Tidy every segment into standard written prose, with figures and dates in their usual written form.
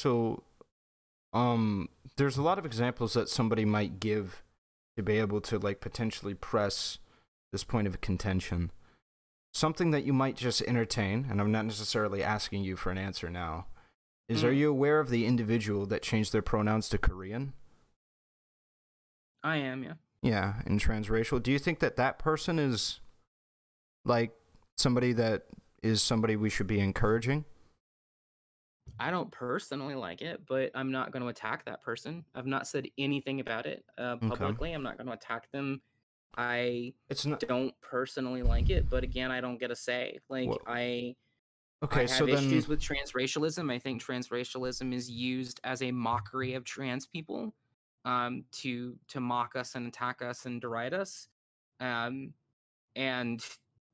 So, there's a lot of examples that somebody might give to be able to like potentially press this point of contention. Something that you might just entertain, and I'm not necessarily asking you for an answer now, is are you aware of the individual that changed their pronouns to Korean? I am, yeah. Yeah, and transracial. Do you think that that person is like somebody that is somebody we should be encouraging? I don't personally like it, but I'm not going to attack that person. I've not said anything about it Okay. publicly. I'm not going to attack them. I It's not. don't personally like it, but again, I don't get a say. Like, Well, I okay, so have then. issues with transracialism. I think transracialism is used as a mockery of trans people, to mock us and attack us and deride us. Um, and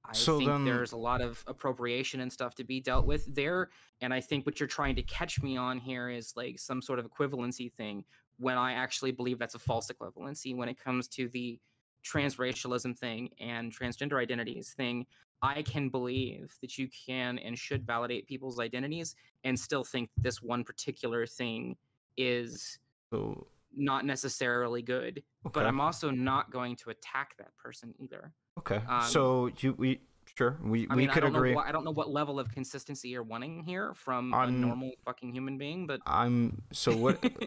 I So think then. there's a lot of appropriation and stuff to be dealt with there. And I think what you're trying to catch me on here is like some sort of equivalency thing, when I actually believe that's a false equivalency when it comes to the transracialism thing and transgender identities thing. I can believe that you can and should validate people's identities and still think that this one particular thing is So, not necessarily good. But okay. I'm also not going to attack that person either. Okay. Um, So we sure I we mean, could agree. I don't know what level of consistency you're wanting here from a I'm normal fucking human being, but I'm so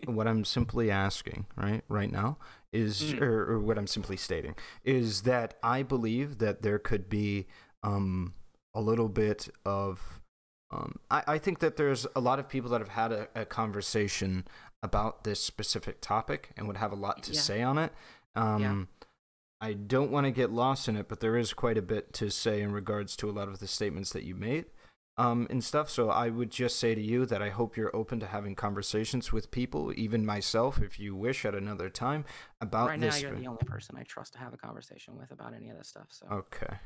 what I'm simply asking right now is or what I'm simply stating is that I believe that there could be a little bit of I think that there's a lot of people that have had a conversation about this specific topic and would have a lot to yeah, say on it. yeah. I don't want to get lost in it, but there is quite a bit to say in regards to a lot of the statements that you made and stuff. So I would just say to you that I hope you're open to having conversations with people, even myself, if you wish, at another time about Right now, this. you're the only person I trust to have a conversation with about any of this stuff. So Okay.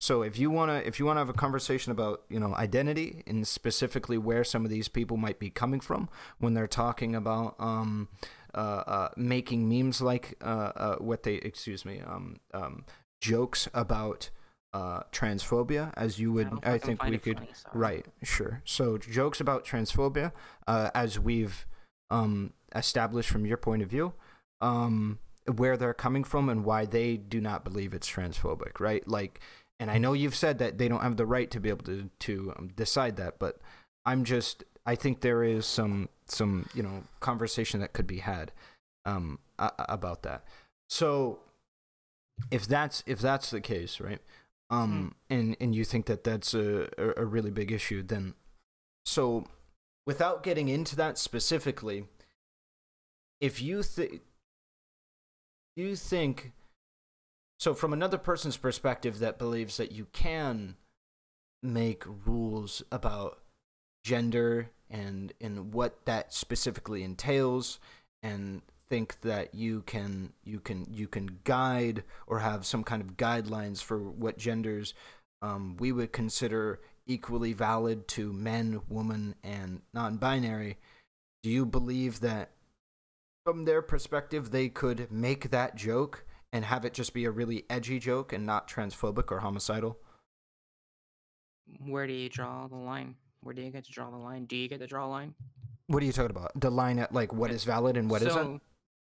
So if you wanna have a conversation about identity and specifically where some of these people might be coming from when they're talking about making memes like what they jokes about transphobia, as you I would don't I fucking think find we it could funny. Sorry. right, sure. So jokes about transphobia as we've established from your point of view, where they're coming from and why they do not believe it's transphobic, right? Like, and I know you've said that they don't have the right to be able to decide that, but I think there is some conversation that could be had about that. So if that's the case, right? And you think that that's a really big issue, then so without getting into that specifically, if you think so from another person's perspective that believes that you can make rules about gender and what that specifically entails, and think that you can guide or have some kind of guidelines for what genders we would consider equally valid to men, woman, and non-binary. Do you believe that from their perspective they could make that joke and have it just be a really edgy joke and not transphobic or homicidal? Where do you draw the line? Where do you get to draw the line? Do you get to draw a line? What are you talking about? The line at like what Okay. is valid and what isn't? So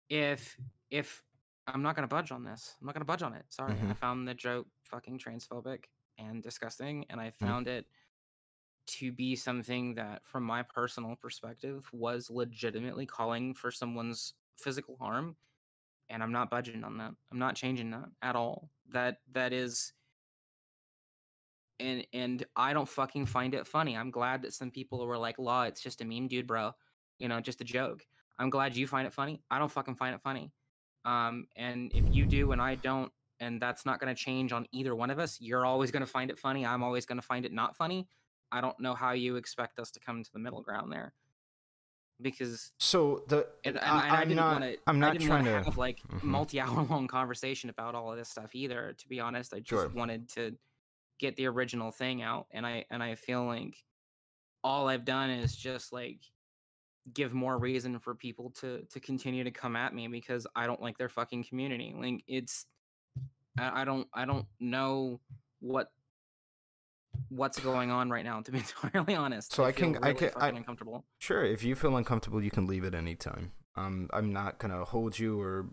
if I'm not gonna budge on this, I'm not gonna budge on it. Sorry, I found the joke fucking transphobic and disgusting, and I found it to be something that, from my personal perspective, was legitimately calling for someone's physical harm, and I'm not budging on that. I'm not changing that at all. That is, and I don't fucking find it funny. I'm glad that some people were like, "Law, it's just a meme, dude, bro. Just a joke." I'm glad you find it funny. I don't fucking find it funny. And if you do and I don't, and that's not going to change on either one of us, you're always going to find it funny. I'm always going to find it not funny. I don't know how you expect us to come to the middle ground there, because So I didn't want to. I'm I not didn't want trying to to. have like multi-hour long conversation about all of this stuff either. To be honest, I just Sure. wanted to get the original thing out, and I feel like all I've done is just like give more reason for people to continue to come at me because I don't like their fucking community. Like, I don't know what what's going on right now, to be entirely honest. So I feel really fucking uncomfortable. Sure, if you feel uncomfortable, you can leave at any time. I'm not gonna hold you or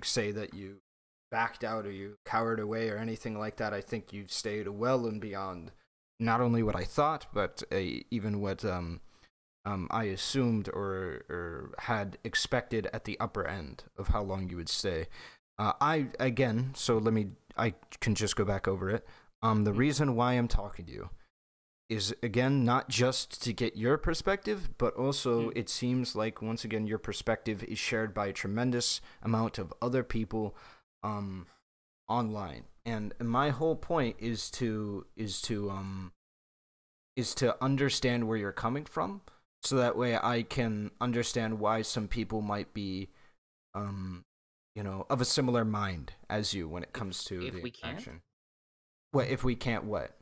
say that you backed out or you cowered away or anything like that. I think you've stayed well and beyond not only what I thought, but even what I assumed or had expected at the upper end of how long you would stay. I can just go back over it. The reason why I'm talking to you is, again, not just to get your perspective, but also it seems like, once again, your perspective is shared by a tremendous amount of other people online. And my whole point is to understand where you're coming from, so that way I can understand why some people might be of a similar mind as you when it comes to the action. What if we can't what?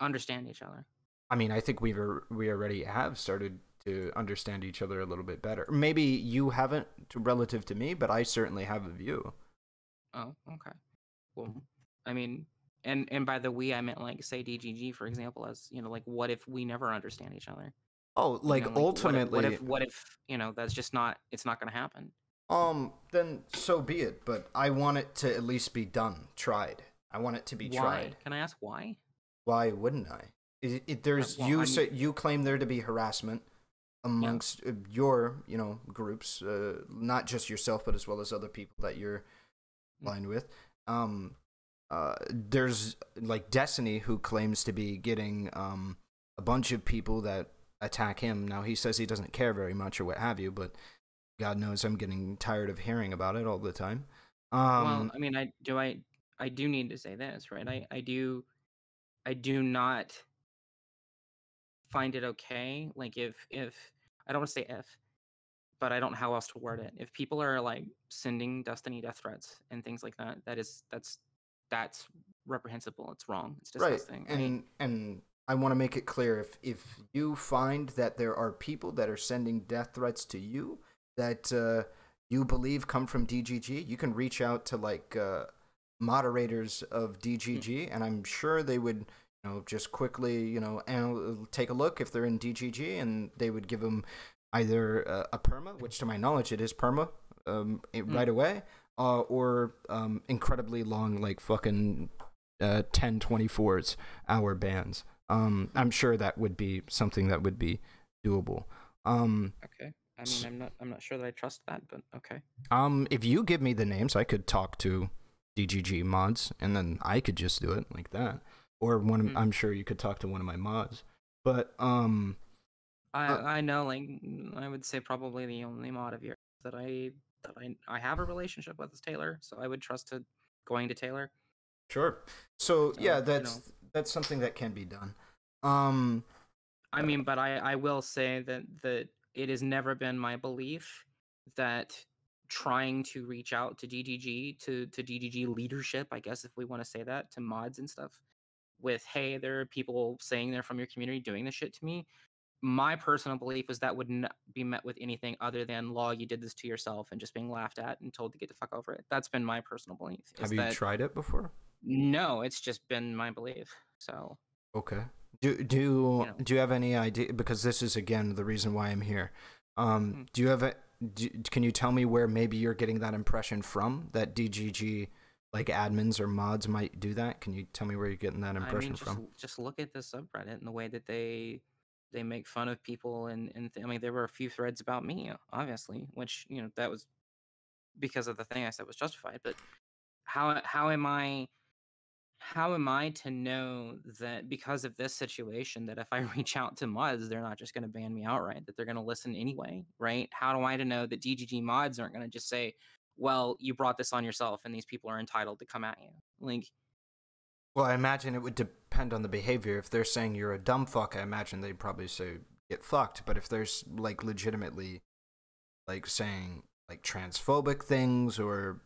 Understand each other. I mean, I think we already have started to understand each other a little bit better. Maybe you haven't relative to me, but I certainly have a view. Oh, okay. Well, I mean, and by the we, I meant, like, say DGG, for example, as, like, what if we never understand each other? Oh, like, ultimately, what if that's just not, it's not going to happen? Then so be it, but I want it to at least be done, tried. I want it to be tried. Can I ask why? Why wouldn't I? You claim there to be harassment amongst your, groups, not just yourself, but as well as other people that you're aligned with. There's, like, Destiny, who claims to be getting a bunch of people that attack him. Now, he says he doesn't care very much or what have you, but God knows I'm getting tired of hearing about it all the time. Well, I mean, I do need to say this, right? I do not find it okay. Like, if I don't want to say if, but I don't know how else to word it. If people are, like, sending Destiny death threats and things like that, that's reprehensible. It's wrong. It's disgusting. Right. And I want to make it clear, if you find that there are people that are sending death threats to you that you believe come from DGG, you can reach out to, like, moderators of DGG, and I'm sure they would, just quickly, take a look if they're in DGG, and they would give them either a perma, which to my knowledge it is perma, right away, or incredibly long, like, fucking 10/24 hour bans. I'm sure that would be something that would be doable. Okay. I mean, I'm not sure that I trust that, but okay. If you give me the names, I could talk to DGG mods, and then I could just do it like that. Or I'm sure you could talk to one of my mods. But I know, like, I would say probably the only mod of yours that I have a relationship with is Taylor, so I would trust going to Taylor. Sure. So yeah, that's something that can be done. I mean, but I will say that it has never been my belief that trying to reach out to DGG, to DGG leadership, I guess, if we want to say that, to mods and stuff, with, hey, there are people saying they're from your community doing this shit to me. My personal belief is that would not be met with anything other than, law, you did this to yourself, and just being laughed at and told to get the fuck over it. That's been my personal belief. Have you tried it before? No, it's just been my belief. So okay. Do you have any idea? Because this is, again, the reason why I'm here. Do you have can you tell me where maybe you're getting that impression from, that DGG, like, admins or mods might do that? Can you tell me where you're getting that impression from? Just look at the subreddit and the way that they make fun of people, and I mean, there were a few threads about me, obviously, which, that was because of the thing I said was justified. But how am I to know that because of this situation, that if I reach out to mods, they're not just going to ban me outright, that they're going to listen anyway, right? How am I to know that DGG mods aren't going to just say, well, you brought this on yourself and these people are entitled to come at you? Like, well, I imagine it would depend on the behavior. If they're saying you're a dumb fuck, I imagine they'd probably say get fucked. But if there's, like, legitimately, like, saying, like, transphobic things or,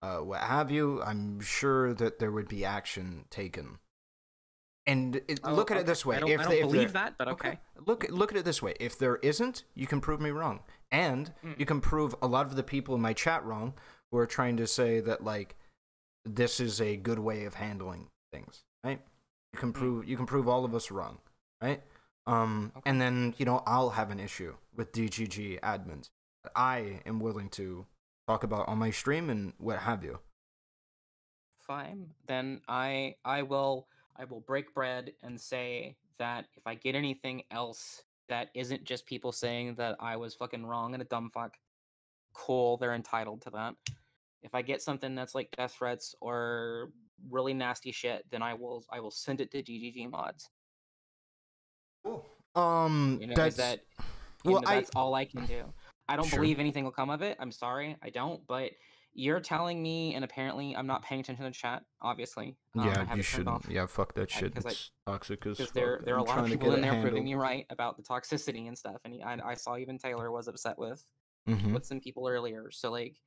what have you, I'm sure that there would be action taken. And look at it this way. I don't believe that, but okay. Look at it this way. If there isn't, you can prove me wrong. And you can prove a lot of the people in my chat wrong who are trying to say that, like, this is a good way of handling things, right? You can prove all of us wrong, right? Okay. And then I'll have an issue with DGG admins. I am willing to talk about on my stream and what have you. Fine. Then I will break bread and say that if I get anything else that isn't just people saying that I was fucking wrong and a dumb fuck, cool, they're entitled to that. If I get something that's like death threats or really nasty shit, then I will send it to GGG mods. Cool. Is that well, that's all I can do. I don't Sure. believe anything will come of it. I'm sorry, I don't. But you're telling me, and apparently I'm not paying attention to the chat. Obviously, I Yeah, have you it turned shouldn't. off Yeah, fuck that shit. because It's toxic as fuck. there are a I'm lot of trying to people get in it there proving handled. me right about the toxicity and stuff. And I saw even Taylor was upset with Mm-hmm. some people earlier. So like,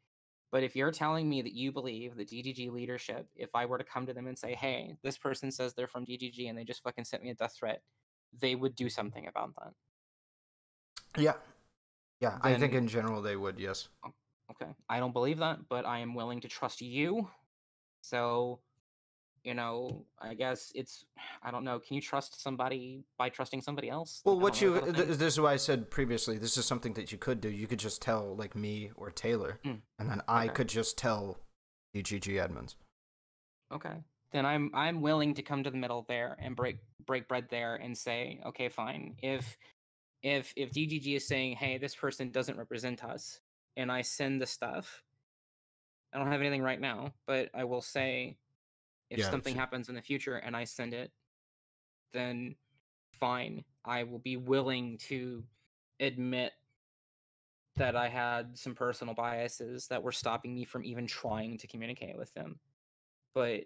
but if you're telling me that you believe the DGG leadership, if I were to come to them and say, hey, this person says they're from DGG and they just fucking sent me a death threat, they would do something about that. Yeah. Yeah, I think Then in general they would, yes. okay, I don't believe that, but I am willing to trust you. So, I guess I don't know. Can you trust somebody by trusting somebody else? Well, Like, I don't know. Is that a thing? this is why I said previously, this is something that you could do. You could just tell, like, me or Taylor, Mm, and then I okay. could just tell DGG admins. Okay. Then I'm willing to come to the middle there and break bread there and say, okay, fine. If DGG is saying, hey, this person doesn't represent us, and I send the stuff, I don't have anything right now, but I will say, if Yeah, something happens in the future and I send it, then fine. I will be willing to admit that I had some personal biases that were stopping me from even trying to communicate with them. But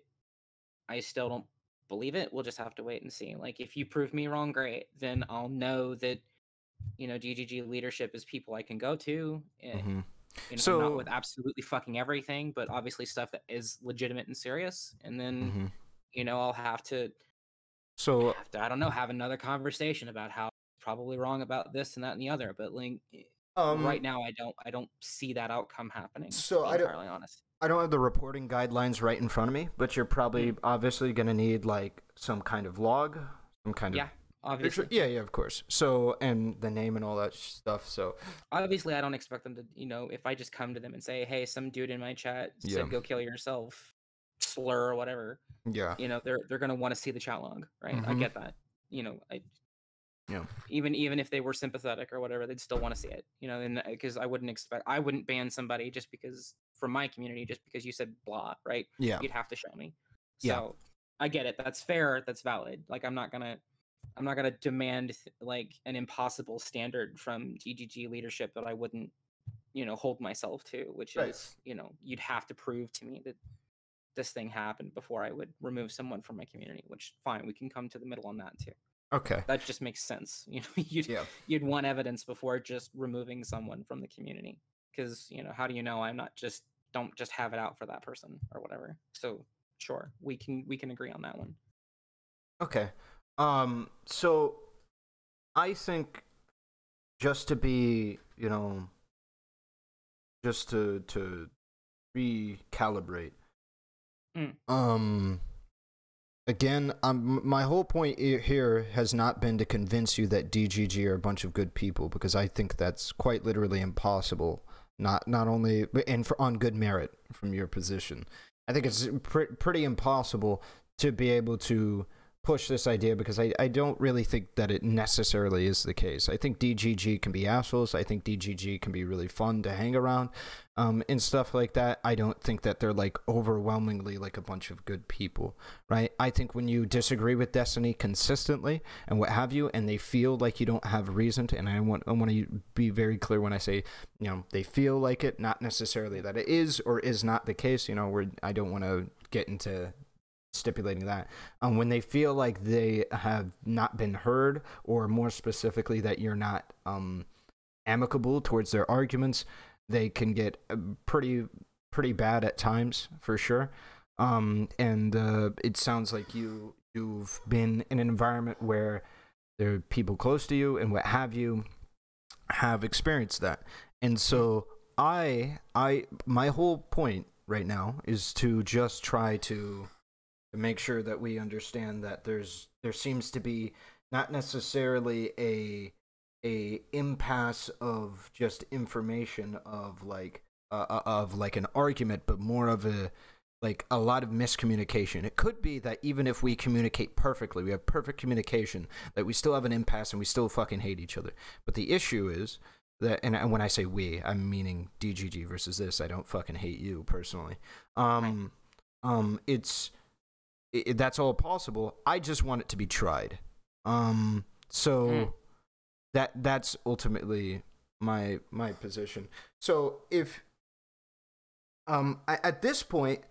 I still don't believe it. We'll just have to wait and see. Like, if you prove me wrong, great. Then I'll know that, GGG leadership is people I can go to. mm-hmm. Not with absolutely fucking everything, but obviously stuff that is legitimate and serious. And then, I'll have to, I don't know, have another conversation about how I'm probably wrong about this and that and the other. But like, right now, I don't see that outcome happening. So to be entirely honest. I don't have the reporting guidelines right in front of me, but you're probably obviously going to need like some kind of log, some kind of obviously. Yeah, of course. So, and the name and all that stuff. So, obviously, I don't expect them to, if I just come to them and say, hey, some dude in my chat said go kill yourself, slur or whatever. Yeah. They're going to want to see the chat log, right? I get that. Yeah. Even if they were sympathetic or whatever, they'd still want to see it, and because I wouldn't ban somebody just because from my community, just because you said blah, right? Yeah. You'd have to show me. So I get it. That's fair. That's valid. Like, I'm not gonna demand like an impossible standard from GGG leadership that I wouldn't, hold myself to, which is, you'd have to prove to me that this thing happened before I would remove someone from my community, which fine, we can come to the middle on that too. Okay. That just makes sense. You'd want evidence before just removing someone from the community. Because, how do you know don't just have it out for that person or whatever. So sure, we can agree on that one. Okay. So I think just to be, just to recalibrate. Again, my whole point here has not been to convince you that DGG are a bunch of good people, because I think that's quite literally impossible. Not only on good merit from your position. I think it's pretty impossible to be able to push this idea, because I don't really think that it necessarily is the case. I think DGG can be assholes. I think DGG can be really fun to hang around and stuff like that. I don't think that they're like overwhelmingly like a bunch of good people, right? I think when you disagree with Destiny consistently and what have you, and they feel like you don't have reason to, and I want to be very clear when I say, they feel like it, not necessarily that it is or is not the case, where I don't want to get into stipulating that. When they feel like they have not been heard, or more specifically that you're not amicable towards their arguments, they can get pretty bad at times, for sure. And it sounds like you've been in an environment where there are people close to you and what have you have experienced that. And so my whole point right now is to just try to to make sure that we understand that there seems to be not necessarily a impasse of just information of like an argument, but more of a like a lot of miscommunication. It could be that even if we communicate perfectly, we have perfect communication, that we still have an impasse and we still fucking hate each other. But the issue is that, and when I say we, I'm meaning DGG versus this. I don't fucking hate you personally. Right. It's that's all possible. I just want it to be tried. So that's ultimately my position. So if at this point,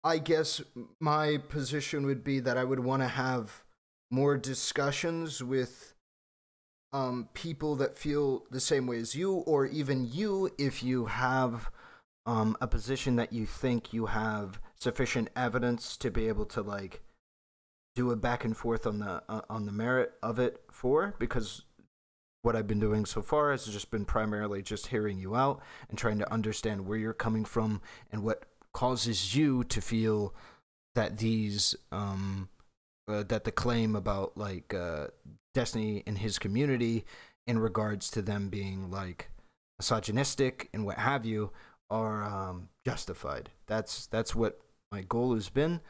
I guess my position would be that I would want to have more discussions with people that feel the same way as you, or even you, if you have a position that you think you have sufficient evidence to be able to like do a back and forth on the merit of it for, because what I've been doing so far has just been primarily just hearing you out and trying to understand where you're coming from and what causes you to feel that these that the claim about like Destiny and his community in regards to them being like misogynistic and what have you are justified. That's what my goal has been.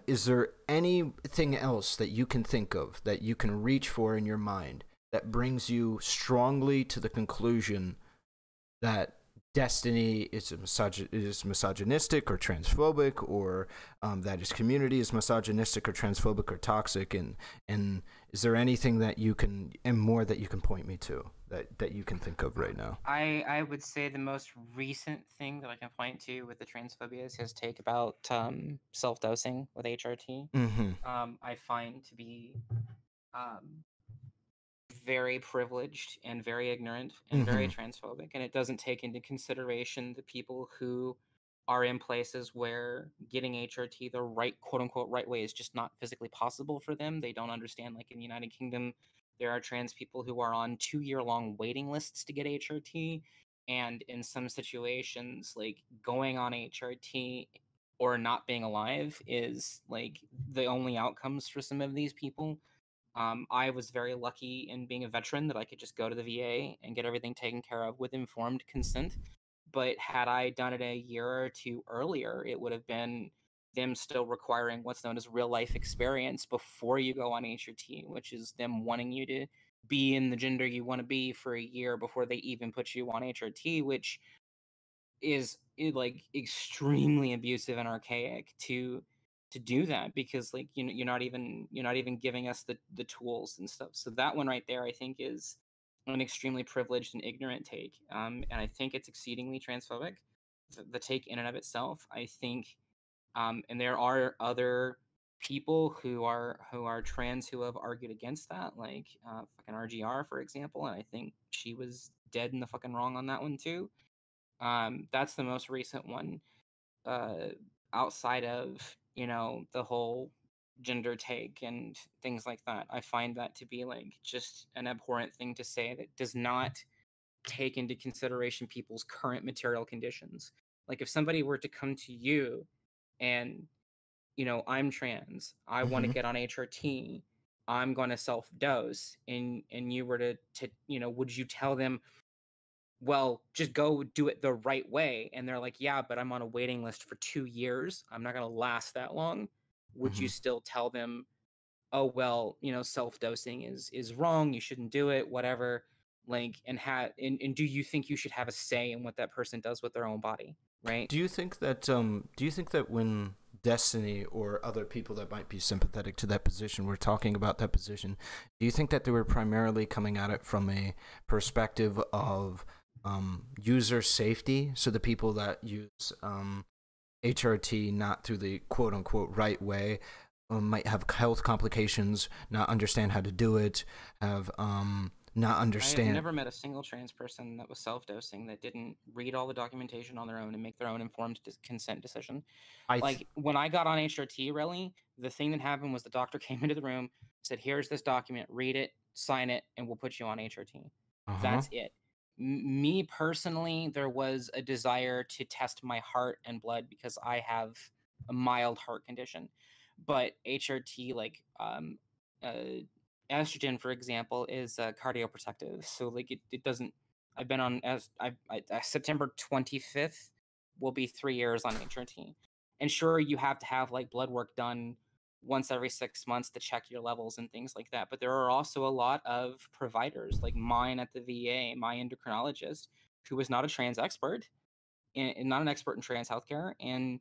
Is there anything else that you can think of that you can reach for in your mind that brings you strongly to the conclusion that Destiny is misogynistic or transphobic, or that his community is misogynistic or transphobic or toxic? And is there anything that you can, and more that you can point me to that you can think of right now? I would say the most recent thing that I can point to with the transphobia is his take about self-dosing with HRT. Mm-hmm. I find to be um, very privileged and very ignorant and very Mm-hmm. transphobic, and it doesn't take into consideration the people who are in places where getting HRT the right, quote unquote, right way is just not physically possible for them. They don't understand, like in the United Kingdom, there are trans people who are on 2-year long waiting lists to get HRT. And in some situations, like going on HRT or not being alive is like the only outcomes for some of these people. I was very lucky in being a veteran that I could just go to the VA and get everything taken care of with informed consent. But had I done it a year or two earlier, it would have been them still requiring what's known as real life experience before you go on HRT, which is them wanting you to be in the gender you want to be for a year before they even put you on HRT, which is like extremely abusive and archaic to do that, because like you're not even giving us the tools and stuff. So that one right there I think is an extremely privileged and ignorant take, and I think it's exceedingly transphobic, the take in and of itself. I think and there are other people who are trans who have argued against that, like fucking RGR, for example, and I think she was dead in the fucking wrong on that one too. That's the most recent one. Uh, Outside of the whole gender take and things like that, I find that to be like just an abhorrent thing to say that does not take into consideration people's current material conditions. Like if somebody were to come to you and I'm trans, I want to Mm-hmm. get on HRT, I'm going to self dose, and you were to would you tell them, well, just go do it the right way? And they're like, yeah, but I'm on a waiting list for 2 years. I'm not going to last that long. Would Mm-hmm. you still tell them, oh, well, self-dosing is wrong. You shouldn't do it, whatever. Like, and do you think you should have a say in what that person does with their own body? Right. Do you think that when Destiny or other people that might be sympathetic to that position were talking about that position, do you think that they were primarily coming at it from a perspective of user safety? So the people that use HRT not through the quote unquote right way might have health complications, not understand how to do it, have not I have understand. never met a single trans person that was self-dosing that didn't read all the documentation on their own and make their own informed consent decision. I th- Like when I got on HRT, really, the thing that happened was the doctor came into the room, said, "Here's this document, read it, sign it, and we'll put you on HRT." uh-huh. That's it. Me personally, there was a desire to test my heart and blood because I have a mild heart condition. but HRT, like estrogen, for example, is cardioprotective. So like it doesn't. I've been on September 25th will be 3 years on HRT, and sure, you have to have like blood work done once every 6 months to check your levels and things like that. But there are also a lot of providers like mine at the VA, my endocrinologist, who is not a trans expert and not an expert in trans healthcare, and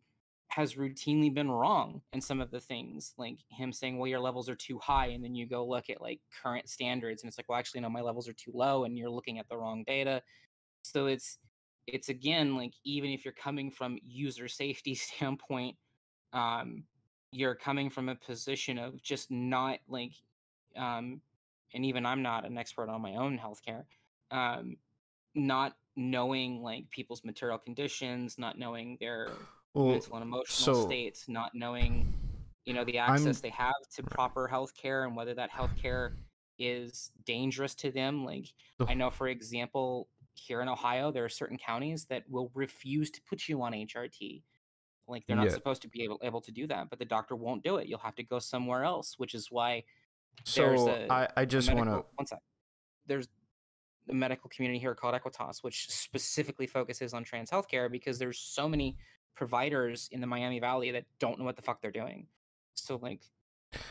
has routinely been wrong in some of the things, like him saying, well, your levels are too high, and then you go look at like current standards and it's like, well, actually no, my levels are too low, and you're looking at the wrong data. So it's again, like, even if you're coming from user safety standpoint, you're coming from a position of just not like and even I'm not an expert on my own healthcare, not knowing like people's material conditions, not knowing their mental and emotional states, not knowing, the access they have to proper healthcare and whether that healthcare is dangerous to them. Like, I know, for example, here in Ohio, there are certain counties that will refuse to put you on HRT. Like, they're not supposed to be able to do that, but the doctor won't do it. You'll have to go somewhere else, which is why there's I just want to. One sec. There's a medical community here called Equitas, which specifically focuses on trans healthcare, because there's so many providers in the Miami Valley that don't know what the fuck they're doing. So like,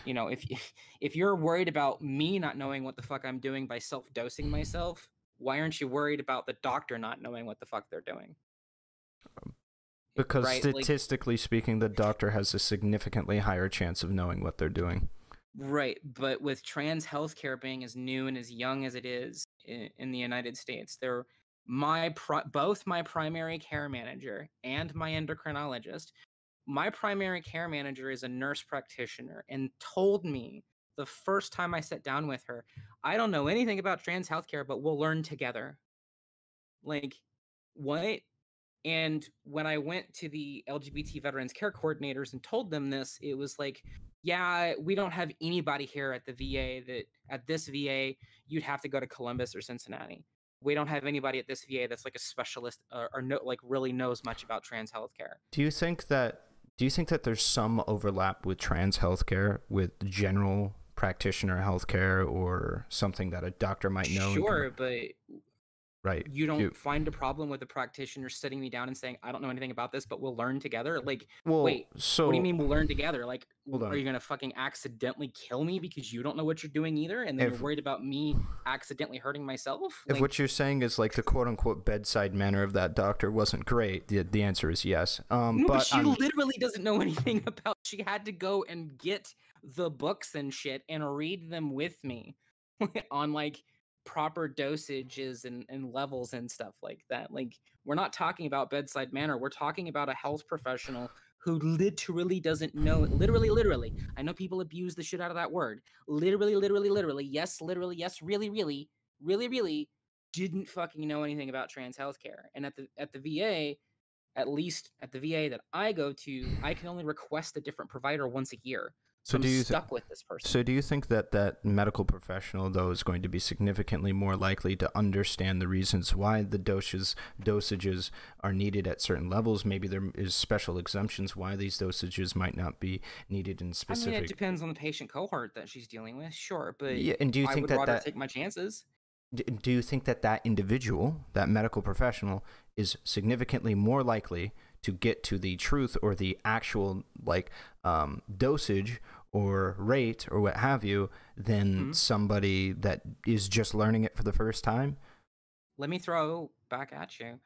if you're worried about me not knowing what the fuck I'm doing by self-dosing myself, why aren't you worried about the doctor not knowing what the fuck they're doing? Because statistically speaking, the doctor has a significantly higher chance of knowing what they're doing. Right, but with trans healthcare being as new and as young as it is in the United States, both my primary care manager and my endocrinologist. My primary care manager is a nurse practitioner and told me the first time I sat down with her, I don't know anything about trans healthcare, but we'll learn together. Like, what? And when I went to the LGBT Veterans Care Coordinators and told them this, it was like, yeah, we don't have anybody here at the VA at this VA, you'd have to go to Columbus or Cincinnati. We don't have anybody at this VA that's like a specialist or like really knows much about trans healthcare. Do you think that there's some overlap with trans healthcare with general practitioner healthcare, or something that a doctor might know? Sure, but right. You don't find a problem with a practitioner sitting me down and saying, I don't know anything about this, but we'll learn together? Like, wait, so what do you mean we'll learn together? Like, are you going to fucking accidentally kill me because you don't know what you're doing either? And then you're worried about me accidentally hurting myself? If what you're saying is like the quote unquote bedside manner of that doctor wasn't great, the answer is yes. No, but she literally doesn't know anything about, she had to go and get the books and shit and read them with me on like proper dosages and levels and stuff like that. Like, we're not talking about bedside manner. We're talking about a health professional who literally doesn't know, literally. I know people abuse the shit out of that word. Literally, yes, really didn't fucking know anything about trans healthcare. And at the VA, at least at the VA that I go to, I can only request a different provider once a year. So I'm stuck with this person. So do you think that medical professional, though, is going to be significantly more likely to understand the reasons why the dosages are needed at certain levels? Maybe there is special exemptions why these dosages might not be needed in specific... I mean, it depends on the patient cohort that she's dealing with, sure, but yeah, and do you think I would rather take my chances. Do you think that individual, that medical professional, is significantly more likely to get to the truth or the actual dosage or rate or what have you than somebody that is just learning it for the first time? Let me throw back at you.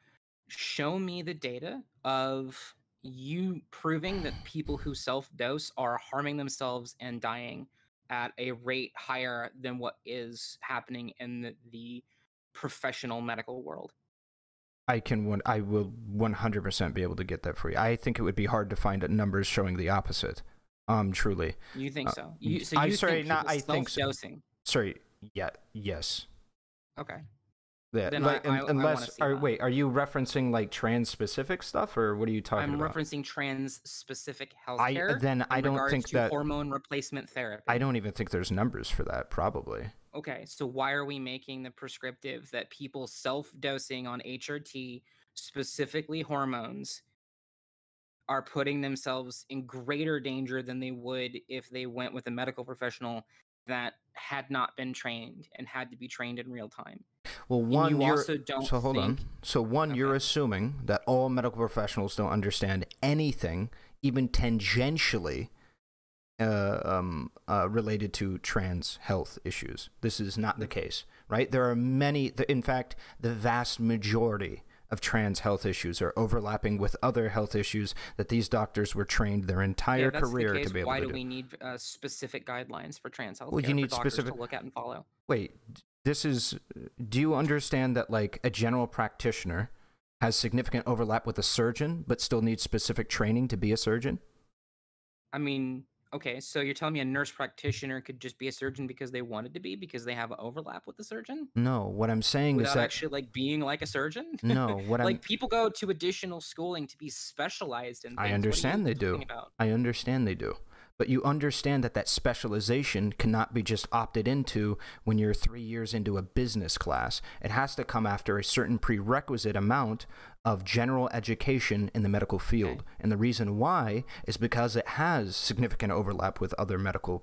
Show me the data of you proving that people who self-dose are harming themselves and dying at a rate higher than what is happening in the professional medical world. I will 100% be able to get that for you. I think it would be hard to find numbers showing the opposite. Truly. You think so? Self-dosing. Sorry. Yeah. Yes. Okay. Yeah. Then wait, are you referencing like trans-specific stuff, or what are you talking about? I'm referencing trans-specific healthcare. I don't think that hormone replacement therapy. I don't even think there's numbers for that. Probably. Okay, so why are we making the prescriptive that people self-dosing on HRT, specifically hormones, are putting themselves in greater danger than they would if they went with a medical professional that had not been trained and had to be trained in real time. Well, And one, you you're also don't so hold on. think So one, you're okay. assuming that all medical professionals don't understand anything, even tangentially, related to trans health issues. This is not the case, right? There are many. In fact, the vast majority of trans health issues are overlapping with other health issues that these doctors were trained their entire career the case, to be able why to do do. we need specific guidelines for trans healthcare Well, you for need doctors specific. to look at and follow? Wait, this is. Do you understand that, like, a general practitioner has significant overlap with a surgeon, but still needs specific training to be a surgeon? I mean, okay, so you're telling me a nurse practitioner could just be a surgeon because they wanted to be, because they have overlap with the surgeon? No, what I'm saying is Without that actually like being like a surgeon? no, what I'm Like people go to additional schooling to be specialized in I things. What are you understand they talking do. about? I understand they do. But you understand that that specialization cannot be just opted into when you're 3 years into a business class. It has to come after a certain prerequisite amount of general education in the medical field. Okay. And the reason why is because it has significant overlap with other medical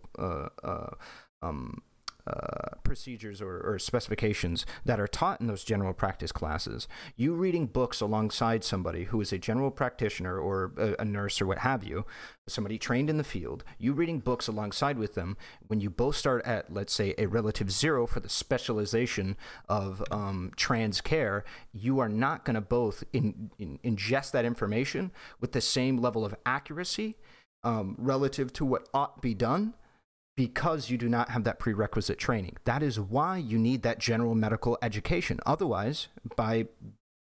procedures or specifications that are taught in those general practice classes. You reading books alongside somebody who is a general practitioner or a nurse or what have you, somebody trained in the field, you reading books alongside with them, when you both start at, let's say, a relative zero for the specialization of trans care, you are not going to both ingest that information with the same level of accuracy relative to what ought be done, because you do not have that prerequisite training. That is why you need that general medical education. Otherwise, by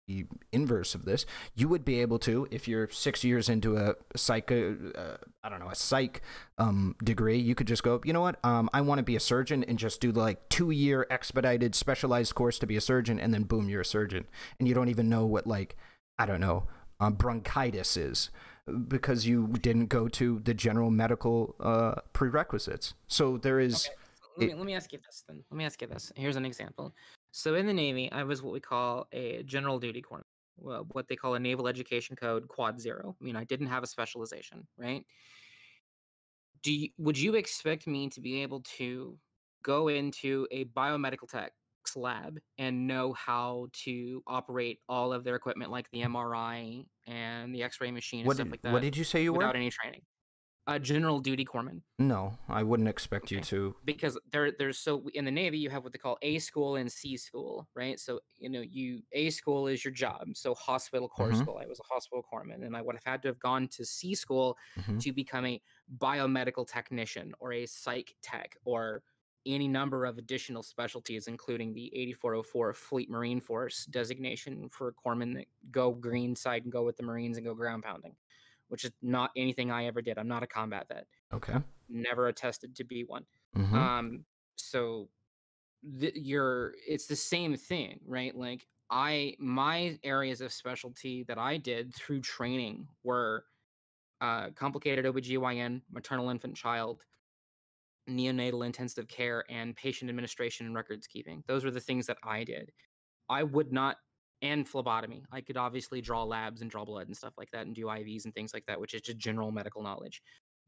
the inverse of this, you would be able to, if you're 6 years into a psych, a psych degree, you could just go, you know what, I want to be a surgeon, and just do the 2-year expedited specialized course to be a surgeon, and then boom, you're a surgeon. And you don't even know what, bronchitis is, because you didn't go to the general medical prerequisites. So there is. Okay, so let me ask you this then. Let me ask you this. Here's an example. So in the Navy, I was what we call a general duty corpsman, well, what they call a Naval Education Code Quad 0. I mean, I didn't have a specialization, right? Would you expect me to be able to go into a biomedical tech's lab and know how to operate all of their equipment, like the MRI and the X-ray machine and stuff like What that, did you say you were? without any training? A general duty corpsman. No, I wouldn't expect you Okay. to. Because there's so in the Navy you have what they call A school and C school, right? So A school is your job, so hospital corps Mhm. school. I was a hospital corpsman, and I would have had to have gone to C school Mhm. to become a biomedical technician or a psych tech or any number of additional specialties, including the 8404 Fleet Marine Force designation for corpsmen that go green side and go with the Marines and go ground pounding, which is not anything I ever did. I'm not a combat vet. Okay. Never attested to be one. Mhm. So it's the same thing, right? Like my areas of specialty that I did through training were complicated OBGYN, maternal infant child, neonatal intensive care, and patient administration and records keeping. Those were the things that I did. I would not, and phlebotomy. I could obviously draw labs and draw blood and stuff like that and do IVs and things like that, which is just general medical knowledge.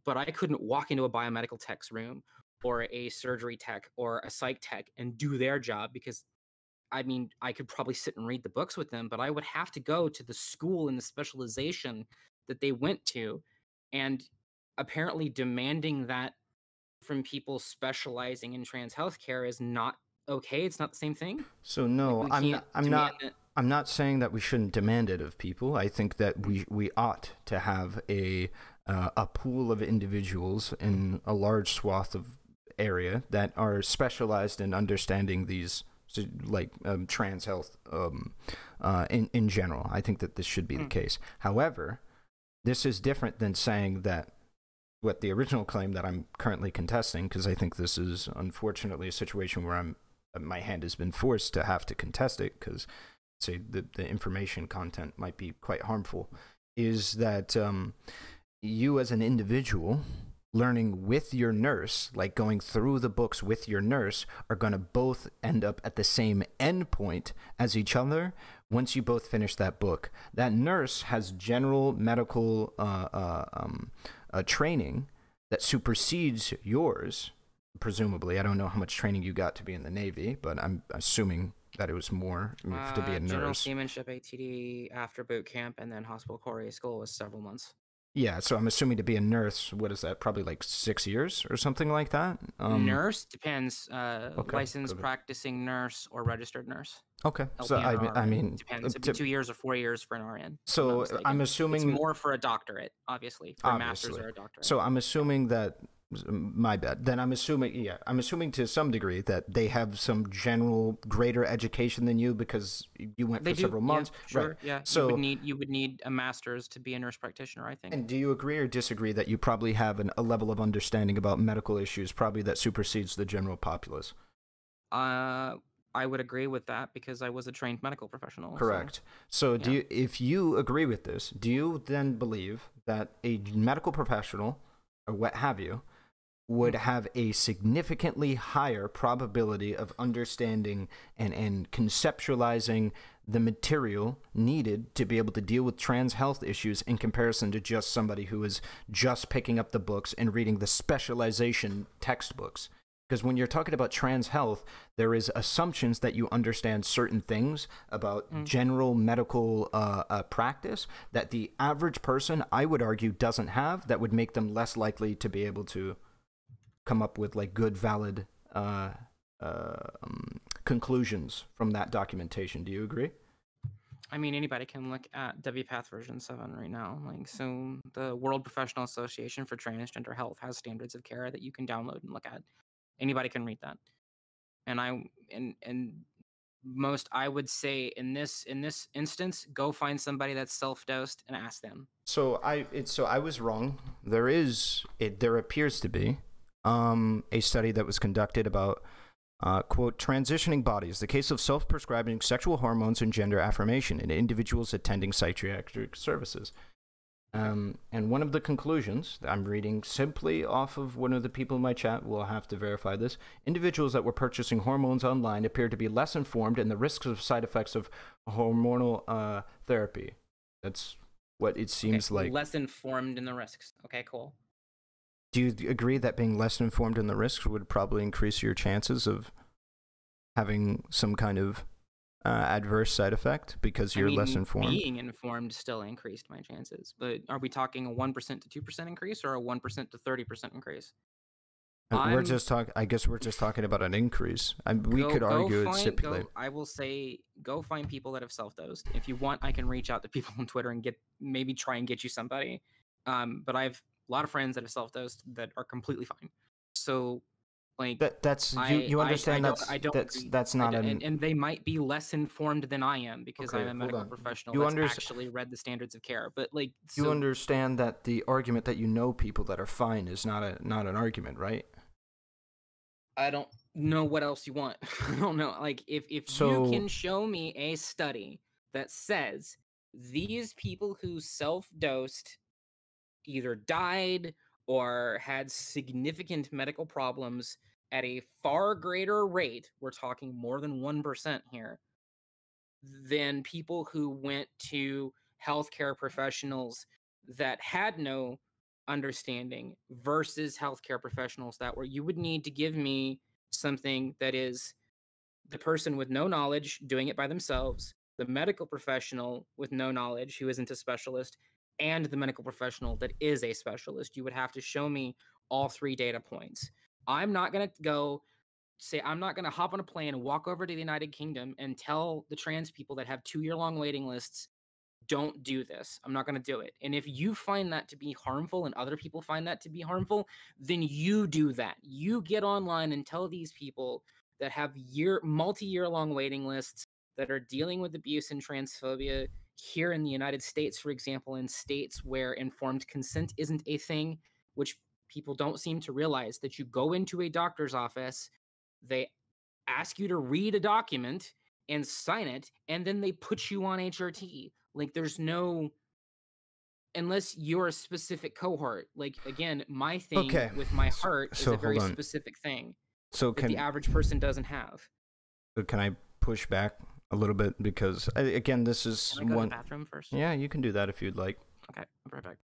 But I couldn't walk into a biomedical tech's room or a surgery tech or a psych tech and do their job, because I mean, I could probably sit and read the books with them, but I would have to go to the school and the specialization that they went to. And apparently demanding that from people specializing in trans healthcare is not okay. It's not the same thing. So Like no, we can't demand that. I'm not saying that we shouldn't demand it of people. I think that we ought to have a pool of individuals in a large swath of area that are specialized in understanding these trans health in general. I think that this should be the case. However, this is different than saying that what the original claim that I'm currently contesting, because I think this is unfortunately a situation where my hand has been forced to have to contest it, because say the information content might be quite harmful, is that you as an individual learning with your nurse, like going through the books with your nurse, are going to both end up at the same endpoint as each other once you both finish that book. That nurse has general medical training that supersedes yours, presumably. I don't know how much training you got to be in the Navy, but I'm assuming that it was more to be a nurse. General seamanship, ATD, after boot camp, and then hospital Corps school was several months. Yeah, so I'm assuming to be a nurse, what is that, probably like 6 years or something like that? Nurse depends. Okay, Licensed practicing nurse or registered nurse. Okay, so LPN or I RN. mean, Depends. It'd be 2 years or 4 years for an RN. if So not mistaken. I'm assuming it's more for a doctorate, obviously, for a master's or a doctorate. So I'm assuming that, my bad. Then I'm assuming to some degree that they have some general greater education than you because you went for several months. Yeah, sure. Right. Yeah. So you would need a master's to be a nurse practitioner, I think. And do you agree or disagree that you probably have a level of understanding about medical issues probably that supersedes the general populace? I would agree with that because I was a trained medical professional. Correct. So do you, if you agree with this, do you then believe that a medical professional or what have you would have a significantly higher probability of understanding and conceptualizing the material needed to be able to deal with trans health issues in comparison to just somebody who is just picking up the books and reading the specialization textbooks? Because when you're talking about trans health, there is assumptions that you understand certain things about general medical practice that the average person, I would argue, doesn't have, that would make them less likely to be able to come up with like good, valid conclusions from that documentation. Do you agree? I mean, anybody can look at WPATH version 7 right now. Like, so the World Professional Association for Transgender Health has standards of care that you can download and look at. Anybody can read that. And most, I would say in this instance, go find somebody that's self-dosed and ask them. So I was wrong. There appears to be a study that was conducted about quote, transitioning bodies, the case of self-prescribing sexual hormones and gender affirmation in individuals attending psychiatric services. And one of the conclusions, I'm reading simply off of one of the people in my chat, we'll have to verify this, individuals that were purchasing hormones online appear to be less informed in the risks of side effects of hormonal therapy. That's what it seems like. Less informed in the risks. Okay, cool. Do you agree that being less informed in the risks would probably increase your chances of having some kind of adverse side effect because you're less informed? Being informed still increased my chances, but are we talking a 1% to 2% increase or a 1% to 30% increase? We're just talking. I guess we're just talking about an increase. We could argue and stipulate. I will say, go find people that have self-dosed. If you want, I can reach out to people on Twitter and maybe try and get you somebody. But I've a lot of friends that have self-dosed that are completely fine. So, like, you understand that's not and they might be less informed than I am because I'm a medical professional that's actually read the standards of care. But like, you understand that the argument that you know people that are fine is not an argument, right? I don't know what else you want. I don't know. Like, if you can show me a study that says these people who self-dosed either died or had significant medical problems at a far greater rate, we're talking more than 1% here, than people who went to healthcare professionals that had no understanding versus healthcare professionals that were, you would need to give me something that is the person with no knowledge doing it by themselves, the medical professional with no knowledge who isn't a specialist, and the medical professional that is a specialist. You would have to show me all three data points. I'm not going to I'm not going to hop on a plane and walk over to the United Kingdom and tell the trans people that have 2-year-long waiting lists, don't do this. I'm not going to do it. And if you find that to be harmful and other people find that to be harmful, then you do that. You get online and tell these people that have multi-year long waiting lists that are dealing with abuse and transphobia here in the United States, for example, in states where informed consent isn't a thing, which people don't seem to realize, that you go into a doctor's office, they ask you to read a document and sign it, and then they put you on HRT. Like, there's no... unless you're a specific cohort. Like, again, my thing with my heart is so a very hold on. specific thing So that the average person doesn't have. Can I push back a little bit? Because, again, this is Can I go to the bathroom first? Yeah, you can do that if you'd like. Okay, I'll be right back.